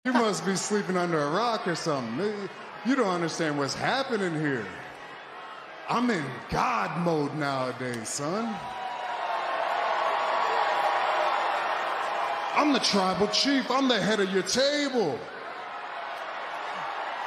You must be sleeping under a rock or something. You don't understand what's happening here. I'm in God mode nowadays, son. I'm the tribal chief. I'm the head of your table.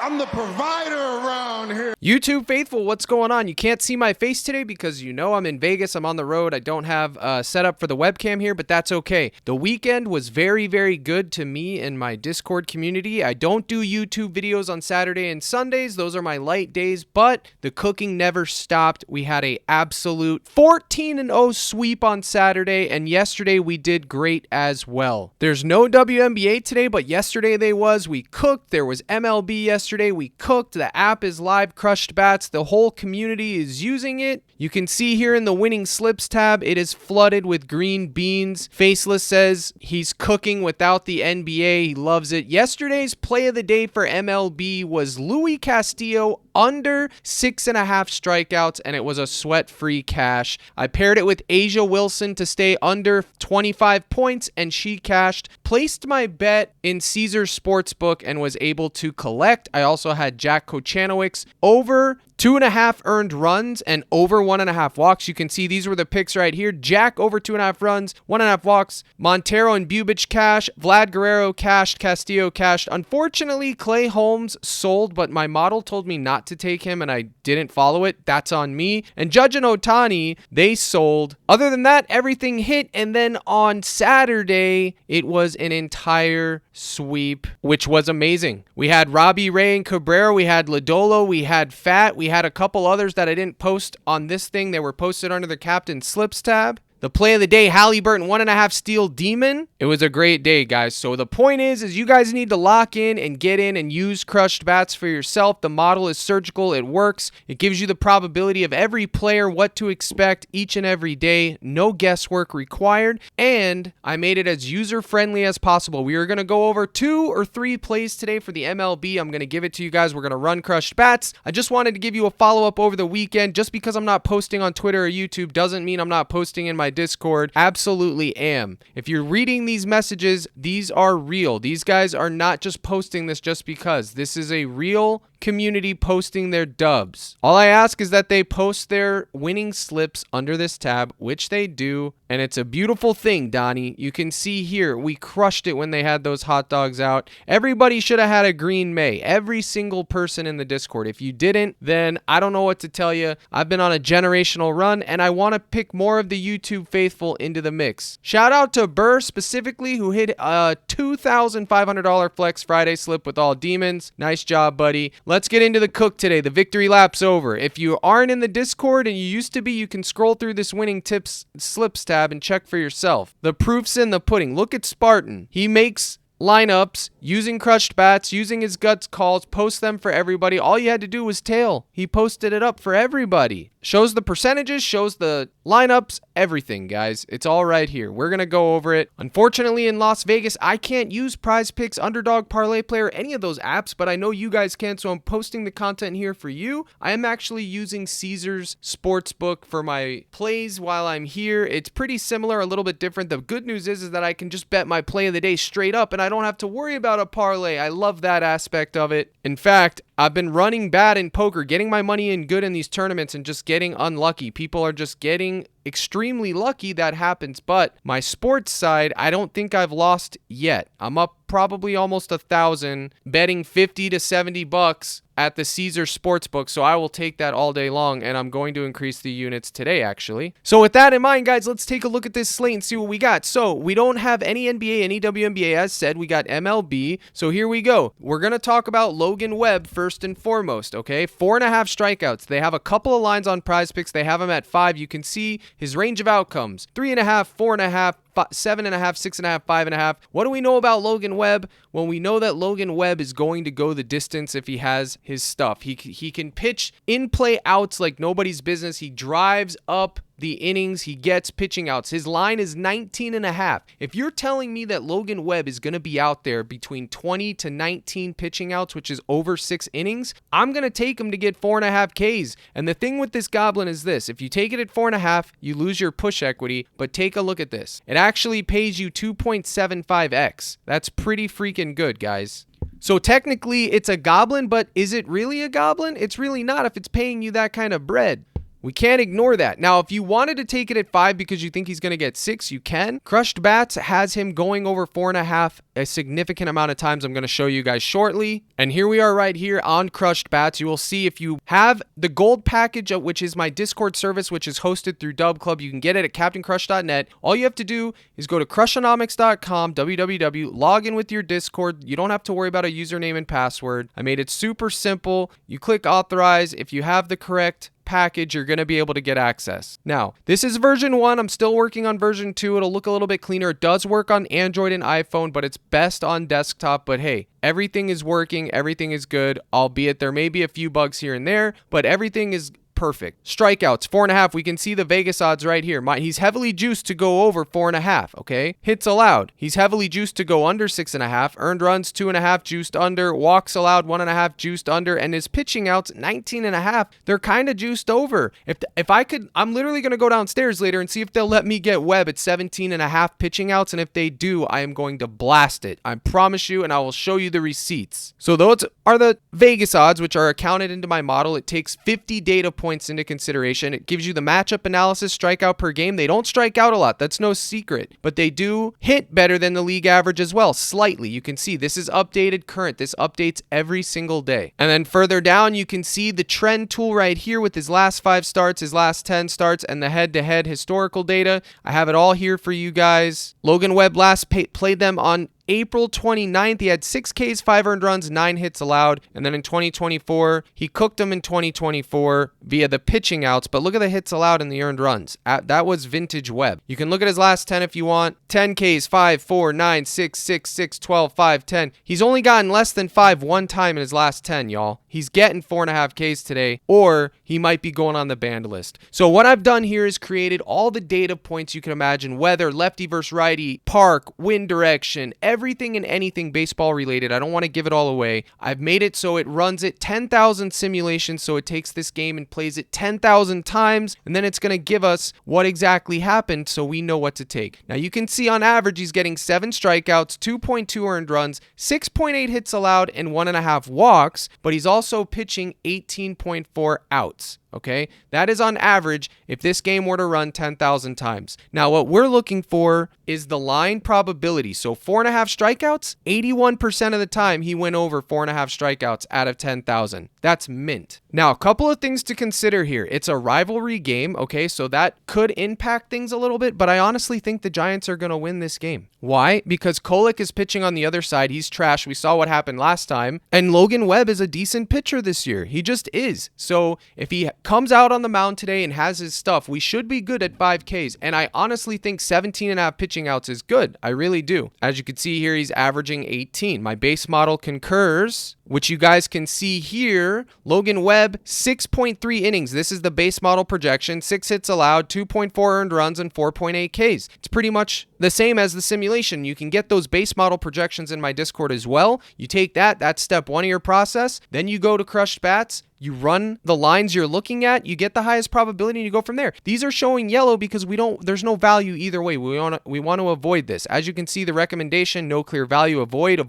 I'm the provider around here. YouTube faithful, what's going on? You can't see my face today because you know I'm in Vegas. I'm on the road. I don't have set up for the webcam here, but that's okay. The weekend was very, very good to me and my Discord community. I don't do YouTube videos on Saturday and Sundays. Those are my light days, but the cooking never stopped. We had a absolute 14-0 sweep on Saturday, and yesterday we did great as well. There's no WNBA today, but yesterday they was. We cooked. There was MLB yesterday. We cooked. The app is live. Crushed Bats. The whole community is using it. You can see here in the winning slips tab, it is flooded with green beans. Faceless says he's cooking without the NBA. He loves it. Yesterday's play of the day for MLB was Louis Castillo under 6.5 strikeouts, and it was a sweat-free cash. I paired it with Asia Wilson to stay under 25 points, and she cashed. Placed my bet in Caesars Sportsbook and was able to collect. I also had Jack Kochanowicz over 2.5 earned runs and over 1.5 walks. You can see these were the picks right here. Jack over 2.5 runs, 1.5 walks. Montero and Bubich cash. Vlad Guerrero cashed. Castillo cashed. Unfortunately, Clay Holmes sold, but my model told me not to take him and I didn't follow it. That's on me. And Judge and Ohtani, they sold. Other than that, everything hit. And then on Saturday, it was an entire sweep, which was amazing. We had Robbie Ray and Cabrera. We had Lodolo. We had Fat. We had a couple others that I didn't post on this thing. They were posted under the Captain Slips tab. The play of the day, Halliburton 1.5 steal demon. It was a great day, guys. So the point is you guys need to lock in and get in and use Crushed Bats for yourself. The model is surgical. It works. It gives you the probability of every player, what to expect each and every day. No guesswork required. And I made it as user-friendly as possible. We are going to go over 2 or 3 plays today for the MLB. I'm going to give it to you guys. We're going to run Crushed Bats. I just wanted to give you a follow-up over the weekend. Just because I'm not posting on Twitter or YouTube doesn't mean I'm not posting in my Discord. Absolutely am. If you're reading these messages, these are real. These guys are not just posting this just because. This is a real community posting their dubs. All I ask is that they post their winning slips under this tab, which they do, and it's a beautiful thing, Donnie. You can see here, we crushed it when they had those hot dogs out. Everybody should have had a green May. Every single person in the Discord. If you didn't, then I don't know what to tell you. I've been on a generational run, and I want to pick more of the YouTube faithful into the mix. Shout out to Burr specifically, who hit a $2,500 Flex Friday slip with all demons. Nice job, buddy. Let's get into the cook today. The victory lap's over. If you aren't in the Discord and you used to be, you can scroll through this winning tips slips tab and check for yourself. The proof's in the pudding. Look at Spartan. He makes lineups using Crushed Bats, using his guts calls, post them for everybody. All you had to do was tail. He posted it up for everybody. Shows the percentages, shows the lineups, everything, guys. It's all right here. We're going to go over it. Unfortunately, in Las Vegas, I can't use PrizePicks, Underdog, ParlayPlay, or any of those apps, but I know you guys can, so I'm posting the content here for you. I am actually using Caesars Sportsbook for my plays while I'm here. It's pretty similar, a little bit different. The good news is that I can just bet my play of the day straight up, and I don't have to worry about a parlay. I love that aspect of it. In fact, I've been running bad in poker, getting my money in good in these tournaments and just getting unlucky. People are just getting extremely lucky. That happens. But my sports side, I don't think I've lost yet. I'm up probably almost 1,000, betting 50 to 70 bucks at the Caesar Sportsbook, so I will take that all day long, and I'm going to increase the units today, actually. So with that in mind, guys, let's take a look at this slate and see what we got. So we don't have any NBA, any WNBA. As said, we got MLB, so here we go. We're going to talk about Logan Webb first and foremost, okay? 4.5 strikeouts. They have a couple of lines on PrizePicks. They have him at 5. You can see his range of outcomes: 3.5, 4.5, 7.5, 6.5, 5.5. What do we know about Logan Webb? Well, we know that Logan Webb is going to go the distance if he has his stuff. He can pitch in-play outs like nobody's business. He drives up the innings. He gets pitching outs. His line is 19.5. If you're telling me that Logan Webb is going to be out there between 20 to 19 pitching outs, which is over 6 innings, I'm going to take him to get 4.5 Ks. And the thing with this goblin is this: if you take it at 4.5, you lose your push equity. But take a look at this. It actually pays you 2.75x. That's pretty freaking good, guys. So technically it's a goblin, but is it really a goblin? It's really not if it's paying you that kind of bread. We can't ignore that. Now, if you wanted to take it at 5 because you think he's going to get 6, you can. Crushed Bats has him going over 4.5 a significant amount of times. I'm going to show you guys shortly. And here we are right here on Crushed Bats. You will see if you have the gold package, which is my Discord service, which is hosted through Dub Club. You can get it at CaptainCrush.net. All you have to do is go to Crushonomics.com, www, log in with your Discord. You don't have to worry about a username and password. I made it super simple. You click authorize. If you have the correct package, you're going to be able to get access. Now, this is version 1. I'm still working on version 2. It'll look a little bit cleaner. It does work on Android and iPhone, but it's best on desktop. But hey, everything is working. Everything is good, albeit there may be a few bugs here and there, but everything is perfect. Strikeouts, 4.5. We can see the Vegas odds right here. He's heavily juiced to go over 4.5, okay? Hits allowed. He's heavily juiced to go under 6.5. Earned runs, 2.5, juiced under. Walks allowed, 1.5, juiced under. And his pitching outs, 19.5. They're kind of juiced over. If I could, I'm literally going to go downstairs later and see if they'll let me get Webb at 17.5 pitching outs. And if they do, I am going to blast it. I promise you, and I will show you the receipts. So those are the Vegas odds, which are accounted into my model. It takes 50 data points into consideration. It gives you the matchup analysis, strikeout per game. They don't strike out a lot. That's no secret, but they do hit better than the league average as well, slightly. You can see this is updated current. This updates every single day. And then further down, you can see the trend tool right here with his last 5 starts, his last 10 starts, and the head-to-head historical data. I have it all here for you guys. Logan Webb last played them on April 29th. He had 6 Ks, 5 earned runs, 9 hits allowed. And then in 2024, he cooked them in 2024 via the pitching outs. But look at the hits allowed and the earned runs. That was vintage Webb. You can look at his last 10 if you want. 10 Ks, 5, 4, 9, 6, 6, 6, 12, 5, 10. He's only gotten less than 5 one time in his last 10, y'all. He's getting 4.5 Ks today, or he might be going on the banned list. So what I've done here is created all the data points you can imagine: weather, lefty versus righty, park, wind direction, everything and anything baseball related. I don't want to give it all away. I've made it so it runs it 10,000 simulations, so it takes this game and plays it 10,000 times, and then it's going to give us what exactly happened so we know what to take. Now you can see on average he's getting 7 strikeouts, 2.2 earned runs, 6.8 hits allowed, and 1.5 walks, but he's also pitching 18.4 outs. Okay, that is on average if this game were to run 10,000 times. Now, what we're looking for is the line probability. So 4.5 strikeouts, 81% of the time he went over 4.5 strikeouts out of 10,000. That's mint. Now, a couple of things to consider here. It's a rivalry game, okay, so that could impact things a little bit, but I honestly think the Giants are going to win this game. Why? Because Kolek is pitching on the other side. He's trash. We saw what happened last time. And Logan Webb is a decent pitcher this year. He just is. So if he comes out on the mound today and has his stuff, we should be good at 5Ks. And I honestly think 17.5 pitching outs is good. I really do. As you can see here, he's averaging 18. My base model concurs, which you guys can see here. Logan Webb, 6.3 innings. This is the base model projection. 6 hits allowed, 2.4 earned runs, and 4.8 Ks. It's pretty much the same as the simulation. You can get those base model projections in my Discord as well. You take that. That's step 1 of your process. Then you go to Crushed Bats. You run the lines you're looking at, you get the highest probability, and you go from there. These are showing yellow because there's no value either way. We want to avoid this. As you can see, the recommendation, no clear value, avoid.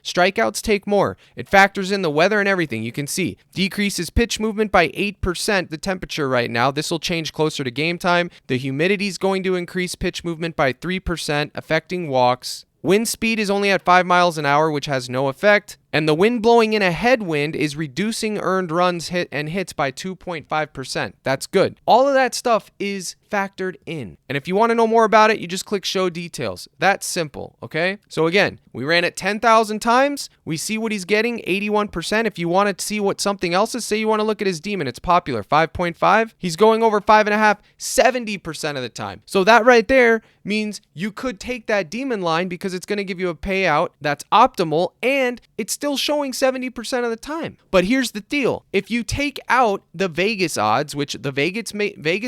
Strikeouts take more. It factors in the weather and everything. You can see decreases pitch movement by 8%, the temperature right now. This will change closer to game time. The humidity is going to increase pitch movement by 3%, affecting walks. Wind speed is only at 5 miles an hour, which has no effect. And the wind blowing in a headwind is reducing earned runs hits by 2.5%. That's good. All of that stuff is factored in. And if you want to know more about it, you just click show details. That's simple, okay? So again, we ran it 10,000 times. We see what he's getting, 81%. If you want to see what something else is, say you want to look at his demon, it's popular, 5.5. He's going over 5.5, 70% of the time. So that right there means you could take that demon line because it's going to give you a payout that's optimal, and it's still showing 70% of the time. But here's the deal. If you take out the Vegas odds, which the Vegas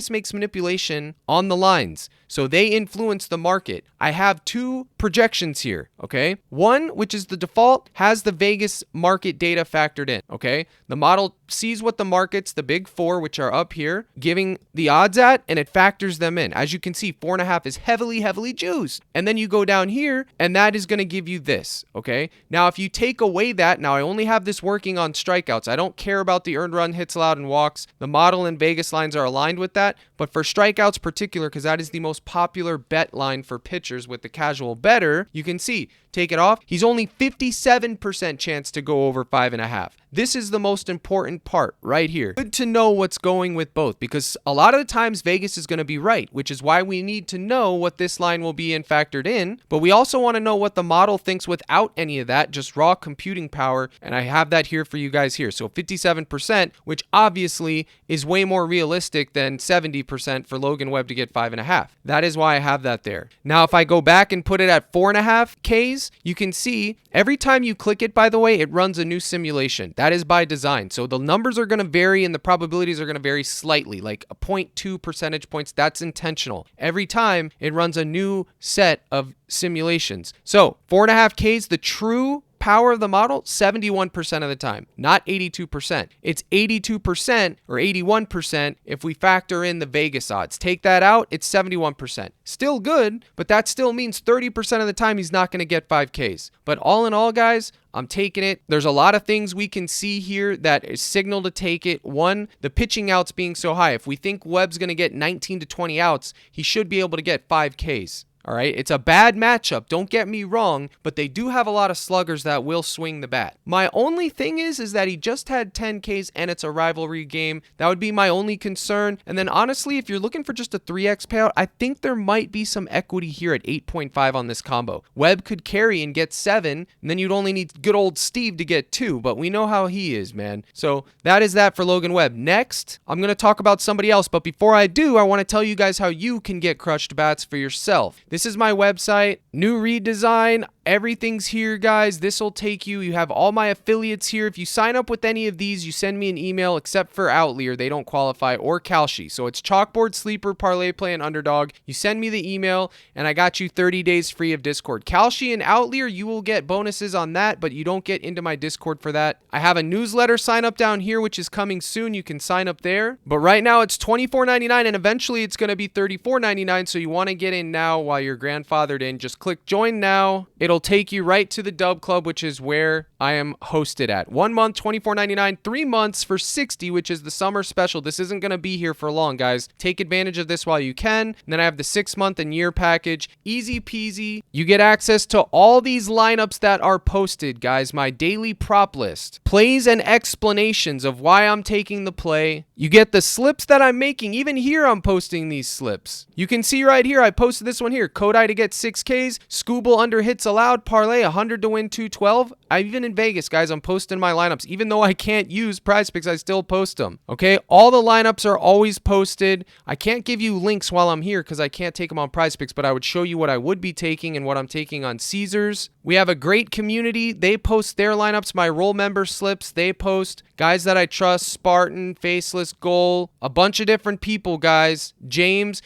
makes manipulation on the lines, so they influence the market. I have 2% projections here, okay? One, which is the default, has the Vegas market data factored in, okay? The model sees what the markets, the big four, which are up here, giving the odds at, and it factors them in. As you can see, 4.5 is heavily juiced. And then you go down here, and that is going to give you this, okay? Now, if you take away that, now I only have this working on strikeouts. I don't care about the earned run, hits allowed, and walks. The model and Vegas lines are aligned with that, but for strikeouts particular, because that is the most popular bet line for pitchers with the casual bettor, you can see, take it off, he's only 57% chance to go over 5.5. This is the most important part right here. Good to know what's going with both, because a lot of the times Vegas is going to be right, which is why we need to know what this line will be and factored in, but we also want to know what the model thinks without any of that, just raw computing power, and I have that here for you guys here. So 57%, which obviously is way more realistic than 70% for Logan Webb to get 5.5. That is why I have that there. Now, if I go back and put it at 4.5 Ks, you can see every time you click it, by the way, it runs a new simulation. That is by design. So the numbers are going to vary and the probabilities are going to vary slightly, like a 0.2 percentage points. That's intentional. Every time it runs a new set of simulations. So 4.5 Ks, the true power of the model, 71% of the time, not 82%. It's 82% or 81% if we factor in the Vegas odds. Take that out, it's 71%. Still good, but that still means 30% of the time he's not going to get 5Ks. But all in all, guys, I'm taking it. There's a lot of things we can see here that is signal to take it. One, the pitching outs being so high. If we think Webb's going to get 19 to 20 outs, he should be able to get 5Ks. All right, it's a bad matchup, don't get me wrong, but they do have a lot of sluggers that will swing the bat. My only thing is that he just had 10 Ks and it's a rivalry game. That would be my only concern. And then honestly, if you're looking for just a 3x payout, I think there might be some equity here at 8.5 on this combo. Webb could carry and get 7, and then you'd only need good old Steve to get 2, but we know how he is, man. So that is that for Logan Webb. Next, I'm going to talk about somebody else, but before I do, I want to tell you guys how you can get crushed bats for yourself. This is my website, new redesign. Everything's here, guys. This will take you. You have all my affiliates here. If you sign up with any of these, you send me an email, except for Outlier. They don't qualify, or Kalshi. So it's Chalkboard, Sleeper, ParlayPlay, and Underdog. You send me the email, and I got you 30 days free of Discord. Kalshi and Outlier, you will get bonuses on that, but you don't get into my Discord for that. I have a newsletter sign up down here, which is coming soon. You can sign up there. But right now, it's $24.99, and eventually it's going to be $34.99, so you want to get in now while you're grandfathered in. Just click Join Now. It'll take you right to the Dub Club, which is where I am hosted at. 1 month, $24.99. 3 months for $60, which is the summer special. This isn't going to be here for long, guys. Take advantage of this while you can. And then I have the 6-month and year package. Easy peasy. You get access to all these lineups that are posted, guys. My daily prop list. Plays and explanations of why I'm taking the play. You get the slips that I'm making. Even here, I'm posting these slips. You can see right here, I posted this one here. Kodai to get 6Ks. Scooble under hits allowed. Parlay 100 to win 212. Even in Vegas, guys, I'm posting my lineups. Even though I can't use PrizePicks, I still post them. Okay, all the lineups are always posted. I can't give you links while I'm here because I can't take them on PrizePicks, but I would show you what I would be taking and what I'm taking on Caesars. We have a great community. They post their lineups. My roll member slips, they post. Guys that I trust, Spartan, Faceless, Goal, a bunch of different people, guys. James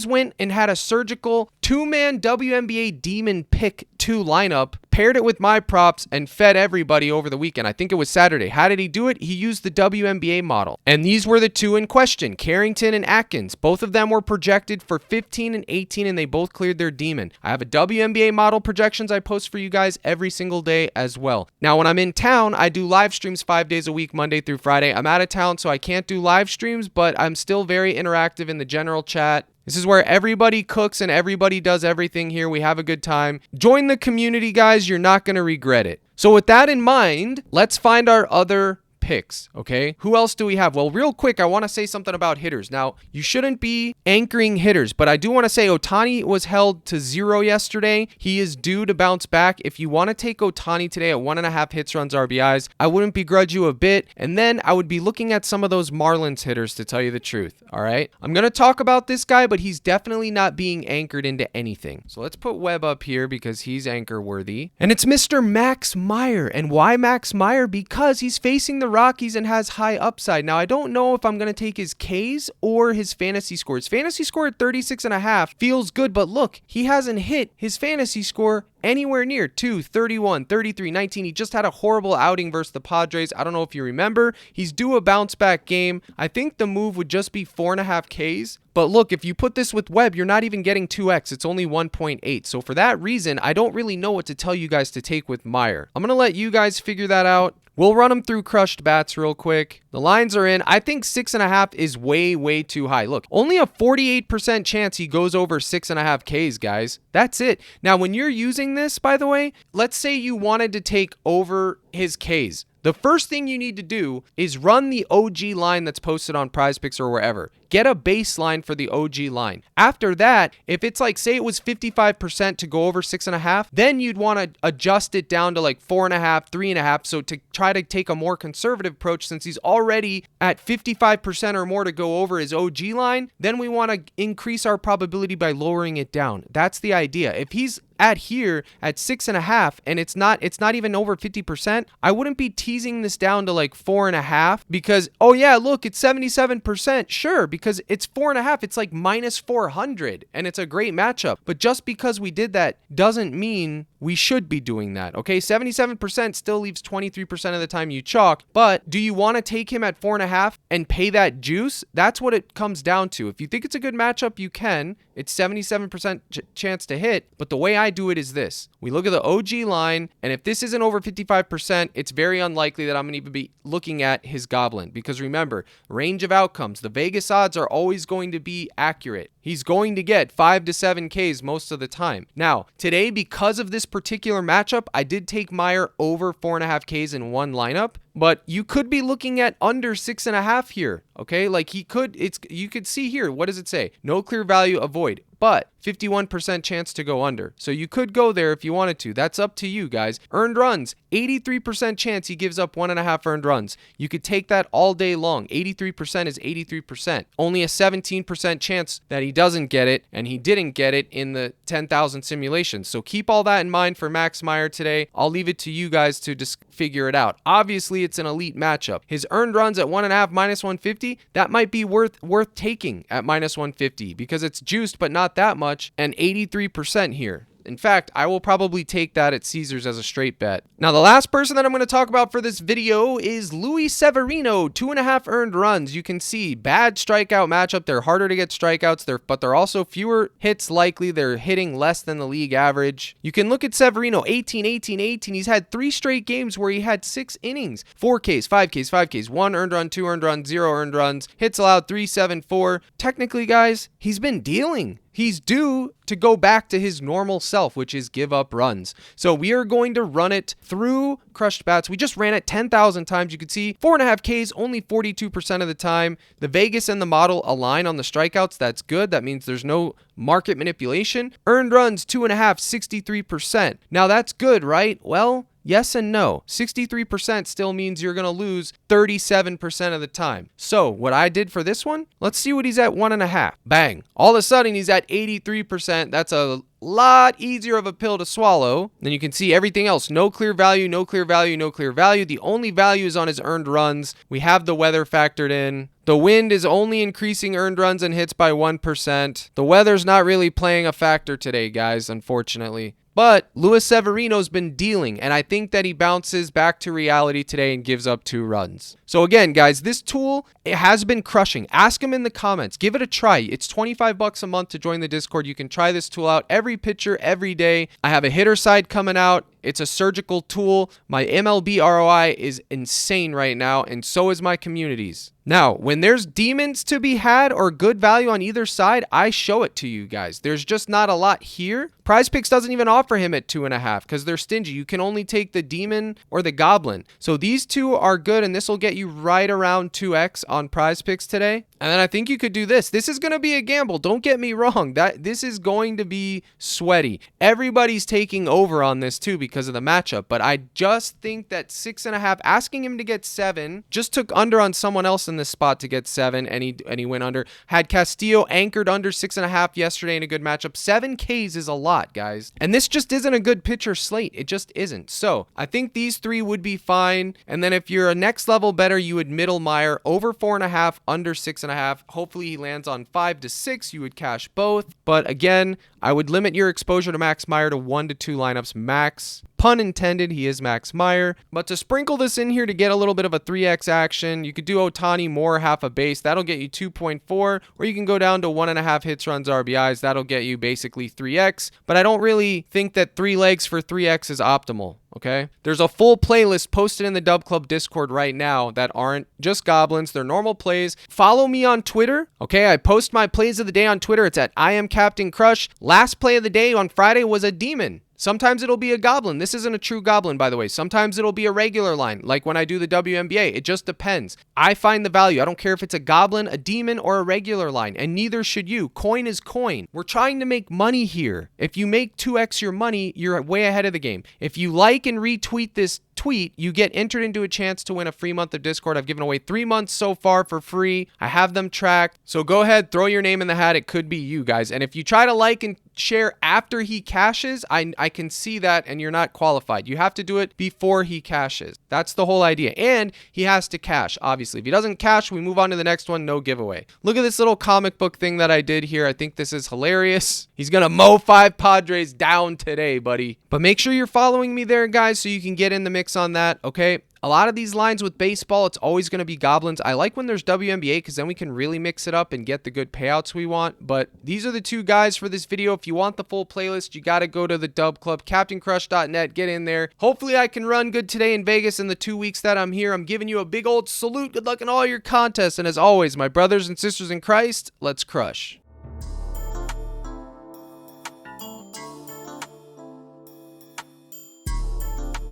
went and had a surgical 2-man WNBA Demon Pick 2 lineup, paired it with my props, and fed everybody over the weekend. I think it was Saturday. How did he do it? He used the WNBA model. And these were the two in question, Carrington and Atkins. Both of them were projected for 15 and 18, and they both cleared their demon. I have a WNBA model projections I post for you guys every single day as well. Now, when I'm in town, I do live streams 5 days a week, Monday through Friday. I'm out of town, so I can't do live streams, but I'm still very interactive in the general chat. This is where everybody cooks and everybody does everything here. We have a good time. Join the community, guys. You're not going to regret it. So with that in mind, let's find our other picks, okay? Who else do we have? Well, real quick, I want to say something about hitters. Now, you shouldn't be anchoring hitters, but I do want to say Ohtani was held to 0 yesterday. He is due to bounce back. If you want to take Ohtani today at 1.5 hits, runs, RBIs, I wouldn't begrudge you a bit. And then I would be looking at some of those Marlins hitters, to tell you the truth, all right? I'm going to talk about this guy, but he's definitely not being anchored into anything. So let's put Webb up here because he's anchor worthy. And it's Mr. Max Meyer. And why Max Meyer? Because he's facing the Rockies and has high upside. Now, I don't know if I'm going to take his Ks or his fantasy score. His fantasy score at 36.5 feels good, but look, he hasn't hit his fantasy score anywhere near 2, 31, 33, 19. He just had a horrible outing versus the Padres. I don't know if you remember. He's due a bounce back game. I think the move would just be 4.5 Ks. But look, if you put this with Webb, you're not even getting 2x. It's only 1.8. So for that reason, I don't really know what to tell you guys to take with Meyer. I'm going to let you guys figure that out. We'll run them through crushed bats real quick. The lines are in. I think 6.5 is way too high. Look, only a 48% chance he goes over 6.5 Ks, guys. That's it. Now, when you're using this, by the way, let's say you wanted to take over his Ks. The first thing you need to do is run the OG line that's posted on PrizePicks or wherever. Get a baseline for the OG line. After that, if it's like, say it was 55% to go over 6.5, then you'd want to adjust it down to like 4.5, 3.5. So to try to take a more conservative approach, since he's already at 55% or more to go over his OG line, then we want to increase our probability by lowering it down. That's the idea. If he's at here at 6.5 and it's not even over 50%, I wouldn't be teasing this down to like 4.5 because, oh yeah, look, it's 77%. Sure, because it's 4.5, it's like minus 400 and it's a great matchup. But just because we did that doesn't mean we should be doing that. Okay, 77% still leaves 23% of the time you chalk, but do you want to take him at 4.5 and pay that juice? That's what it comes down to. If you think it's a good matchup, you can. It's 77% chance to hit, but the way I do it is this. We look at the OG line, and if this isn't over 55%, it's very unlikely that I'm going to even be looking at his goblin, because remember, range of outcomes, the Vegas odds are always going to be accurate. He's going to get 5 to 7 Ks most of the time. Now, today, because of this particular matchup, I did take Meyer over 4.5 Ks in one lineup, but you could be looking at under 6.5 here, okay? Like you could see here, what does it say? No clear value, avoid, but 51% chance to go under. So you could go there if you wanted to. That's up to you guys. Earned runs, 83% chance he gives up 1.5 earned runs. You could take that all day long. 83% is 83%. Only a 17% chance that he doesn't get it, and he didn't get it in the 10,000 simulations. So keep all that in mind for Max Meyer today. I'll leave it to you guys to just figure it out. Obviously, it's an elite matchup. His earned runs at 1.5 minus 150, that might be worth taking at minus 150 because it's juiced, but not that much, and 83% here. In fact, I will probably take that at Caesars as a straight bet. Now, the last person that I'm going to talk about for this video is Luis Severino, 2.5 earned runs. You can see bad strikeout matchup. They're harder to get strikeouts, but they're also fewer hits likely. They're hitting less than the league average. You can look at Severino, 18, 18, 18. He's had 3 straight games where he had 6 innings, 4 Ks, 5 Ks, 5 Ks, 1 earned run, 2 earned runs, 0 earned runs, hits allowed 3, 7, 4. Technically, guys, he's been dealing. He's due to go back to his normal self, which is give up runs. So we are going to run it through crushed bats. We just ran it 10,000 times. You can see 4.5 Ks only 42% of the time. The Vegas and the model align on the strikeouts. That's good. That means there's no market manipulation. Earned runs 2.5, 63%. Now that's good, right? Well, yes and no. 63% still means you're going to lose 37% of the time. So what I did for this one, let's see what he's at 1.5. Bang. All of a sudden he's at 83%. That's a lot easier of a pill to swallow. Then you can see everything else. No clear value, no clear value, no clear value. The only value is on his earned runs. We have the weather factored in. The wind is only increasing earned runs and hits by 1%. The weather's not really playing a factor today, guys, unfortunately. But Luis Severino's been dealing, and I think that he bounces back to reality today and gives up 2 runs. So again, guys, this tool, it has been crushing. Ask him in the comments. Give it a try. It's $25 a month to join the Discord. You can try this tool out every pitcher, every day. I have a hitter side coming out. It's a surgical tool. My MLB ROI is insane right now, and so is my community's. Now, when there's demons to be had or good value on either side, I show it to you guys. There's just not a lot here. PrizePicks doesn't even offer him at 2.5 because they're stingy. You can only take the demon or the goblin. So these two are good, and this will get you right around 2x on PrizePicks today. And then I think you could do this. This is going to be a gamble. Don't get me wrong. This is going to be sweaty. Everybody's taking over on this too because because of the matchup. But I just think that 6.5, asking him to get 7, just took under on someone else in this spot to get 7, and he went under. Had Castillo anchored under 6.5 yesterday in a good matchup. 7 Ks is a lot, guys. And this just isn't a good pitcher slate. It just isn't. So I think these 3 would be fine. And then if you're a next level better, you would middle Meyer over 4.5, under 6.5. Hopefully he lands on 5 to 6. You would cash both. But again, I would limit your exposure to Max Meyer to 1 to 2 lineups max. Pun intended, he is Max Meyer. But to sprinkle this in here to get a little bit of a 3x action, you could do Ohtani more half a base. That'll get you 2.4. Or you can go down to 1.5 hits, runs, RBIs. That'll get you basically 3x. But I don't really think that 3 legs for 3x is optimal. Okay, there's a full playlist posted in the Dub Club Discord right now that aren't just goblins, they're normal plays. Follow me on Twitter. Okay, I post my plays of the day on Twitter. It's at I am Captain Crush. Last play of the day on Friday was a demon. Sometimes it'll be a goblin. This isn't a true goblin, by the way. Sometimes it'll be a regular line, like when I do the WNBA. It just depends. I find the value. I don't care if it's a goblin, a demon, or a regular line, and neither should you. Coin is coin. We're trying to make money here. If you make 2x your money, you're way ahead of the game. If you like and retweet this tweet, you get entered into a chance to win a free month of Discord. I've given away 3 months so far for free. I have them tracked. So go ahead, throw your name in the hat. It could be you guys. And if you try to like and share after he cashes, I can see that, and you're not qualified. You have to do it before he cashes. That's the whole idea. And he has to cash, obviously. If he doesn't cash, we move on to the next one. No giveaway. Look at this little comic book thing that I did here. I think this is hilarious. He's going to mow 5 Padres down today, buddy. But make sure you're following me there, guys, so you can get in the mix on that, okay? A lot of these lines with baseball, it's always going to be goblins. I like when there's WNBA because then we can really mix it up and get the good payouts we want. But these are the 2 guys for this video. If you want the full playlist, you got to go to the Dub Club, CaptainCrush.net. Get in there. Hopefully I can run good today in Vegas in the 2 weeks that I'm here. I'm giving you a big old salute. Good luck in all your contests. And as always, my brothers and sisters in Christ, let's crush.